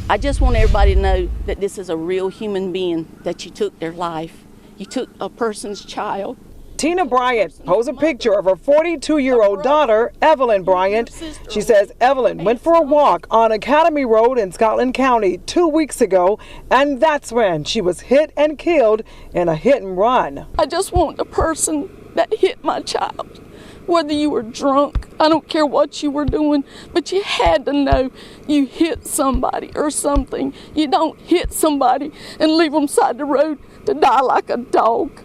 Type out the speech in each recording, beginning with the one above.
I just want everybody to know that this is a real human being, that you took their life. You took a person's child. Tina Bryant posed a picture of her 42-year-old daughter, Evelyn Bryant. She says Evelyn went for a walk on Academy Road in Scotland County 2 weeks ago, and that's when she was hit and killed in a hit and run. I just want the person that hit my child, whether you were drunk, I don't care what you were doing, but you had to know you hit somebody or something. You don't hit somebody and leave them side the road to die like a dog.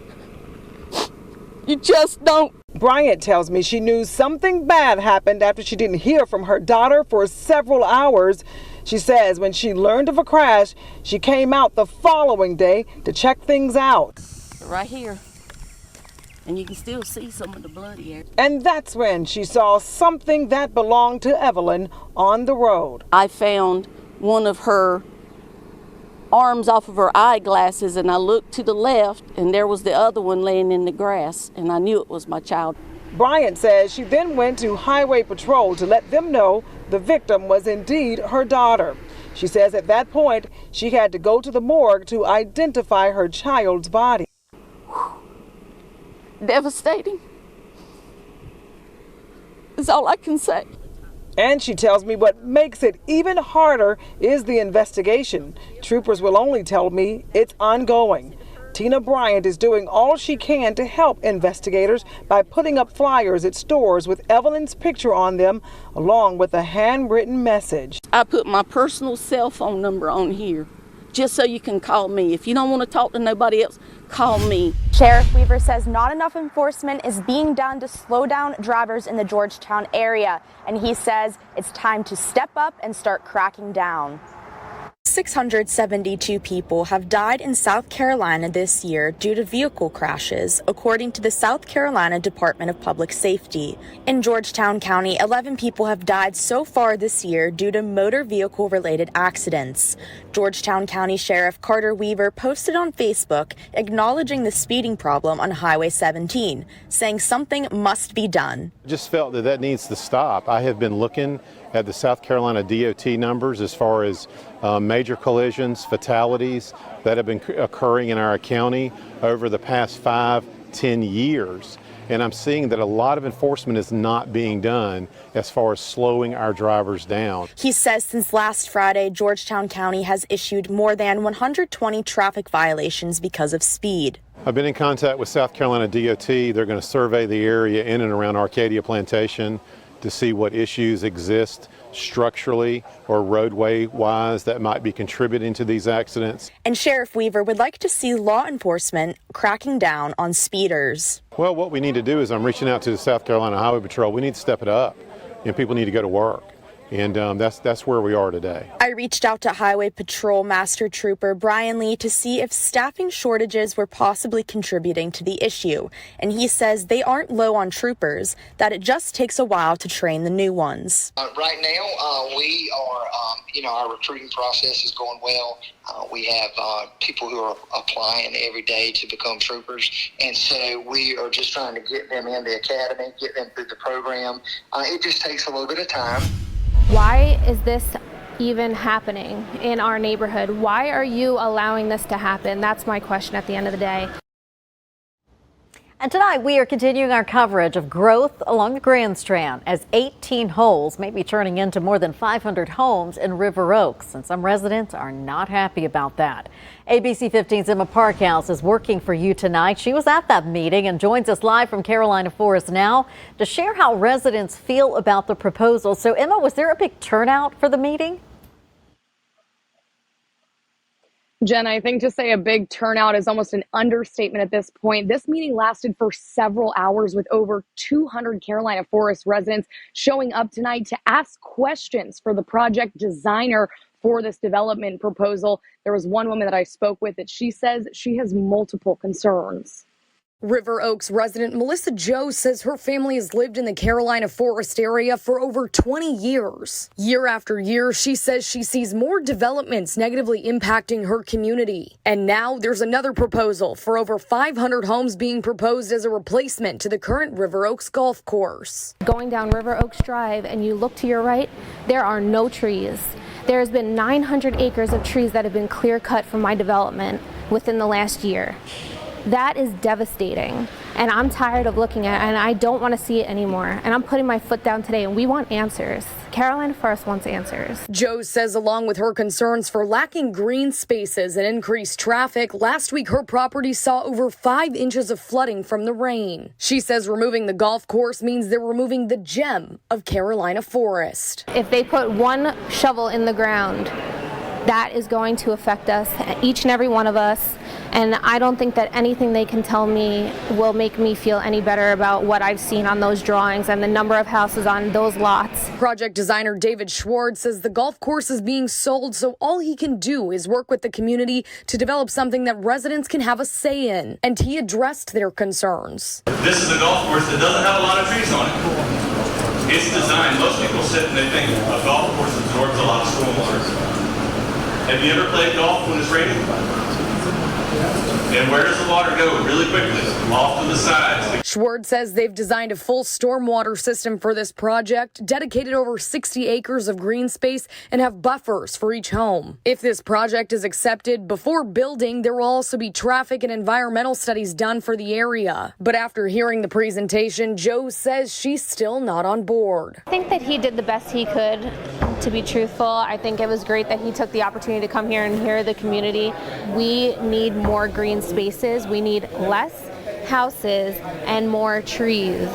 You just don't. Bryant tells me she knew something bad happened after she didn't hear from her daughter for several hours. She says when she learned of a crash, she came out the following day to check things out. Right here. And you can still see some of the blood here. And that's when she saw something that belonged to Evelyn on the road. I found one of her arms off of her eyeglasses, and I looked to the left, and there was the other one laying in the grass, and I knew it was my child. Bryant says she then went to Highway Patrol to let them know the victim was indeed her daughter. She says at that point, she had to go to the morgue to identify her child's body. Devastating. That's all I can say. And she tells me what makes it even harder is the investigation. Troopers will only tell me it's ongoing. Tina Bryant is doing all she can to help investigators by putting up flyers at stores with Evelyn's picture on them, along with a handwritten message. I put my personal cell phone number on here, just so you can call me. If you don't want to talk to nobody else, call me. Sheriff Weaver says not enough enforcement is being done to slow down drivers in the Georgetown area, and he says it's time to step up and start cracking down. 672 people have died in South Carolina this year due to vehicle crashes, according to the South Carolina Department of Public Safety. In Georgetown County, 11 people have died so far this year due to motor vehicle-related accidents. Georgetown County Sheriff Carter Weaver posted on Facebook acknowledging the speeding problem on Highway 17, saying something must be done. I just felt that needs to stop. I have been looking at the South Carolina DOT numbers as far as major collisions, fatalities that have been occurring in our county over the past 5-10 years. And I'm seeing that a lot of enforcement is not being done as far as slowing our drivers down. He says since last Friday, Georgetown County has issued more than 120 traffic violations because of speed. I've been in contact with South Carolina DOT. They're going to survey the area in and around Arcadia Plantation to see what issues exist structurally or roadway-wise that might be contributing to these accidents. And Sheriff Weaver would like to see law enforcement cracking down on speeders. Well, what we need to do is I'm reaching out to the South Carolina Highway Patrol. We need to step it up, and people need to go to work. And that's where we are today. I reached out to Highway Patrol Master Trooper Brian Lee to see if staffing shortages were possibly contributing to the issue. And he says they aren't low on troopers, that it just takes a while to train the new ones. Right now, we are, our recruiting process is going well. We have people who are applying every day to become troopers. And so we are just trying to get them in the academy, get them through the program. It just takes a little bit of time. Why is this even happening in our neighborhood? Why are you allowing this to happen? That's my question at the end of the day. And tonight we are continuing our coverage of growth along the Grand Strand as 18 holes may be turning into more than 500 homes in River Oaks, and some residents are not happy about that. ABC 15's Emma Parkhouse is working for you tonight. She was at that meeting and joins us live from Carolina Forest now to share how residents feel about the proposal. So Emma, was there a big turnout for the meeting? Jen, I think to say a big turnout is almost an understatement at this point. This meeting lasted for several hours with over 200 Carolina Forest residents showing up tonight to ask questions for the project designer for this development proposal. There was one woman that I spoke with that she says she has multiple concerns. River Oaks resident Melissa Joe says her family has lived in the Carolina Forest area for over 20 years. Year after year, she says she sees more developments negatively impacting her community. And now there's another proposal for over 500 homes being proposed as a replacement to the current River Oaks golf course. Going down River Oaks Drive and you look to your right, there are no trees. There's been 900 acres of trees that have been clear cut from my development within the last year. That is devastating, and I'm tired of looking at it, and I don't want to see it anymore. And I'm putting my foot down today, and we want answers. Carolina Forest wants answers. Jo says along with her concerns for lacking green spaces and increased traffic, last week her property saw over 5 inches of flooding from the rain. She says removing the golf course means they're removing the gem of Carolina Forest. If they put one shovel in the ground, that is going to affect us, each and every one of us. And I don't think that anything they can tell me will make me feel any better about what I've seen on those drawings and the number of houses on those lots. Project designer David Schwartz says the golf course is being sold, so all he can do is work with the community to develop something that residents can have a say in. And he addressed their concerns. This is a golf course that doesn't have a lot of trees on it. It's designed, most people sit and they think a golf course absorbs a lot of stormwater. Have you ever played golf when it's raining? And where does the water go? Really quickly, off to the sides. Schwartz says they've designed a full stormwater system for this project, dedicated over 60 acres of green space, and have buffers for each home. If this project is accepted, before building, there will also be traffic and environmental studies done for the area. But after hearing the presentation, Jo says she's still not on board. I think that he did the best he could. To be truthful, I think it was great that he took the opportunity to come here and hear the community. We need more green spaces. We need less houses and more trees.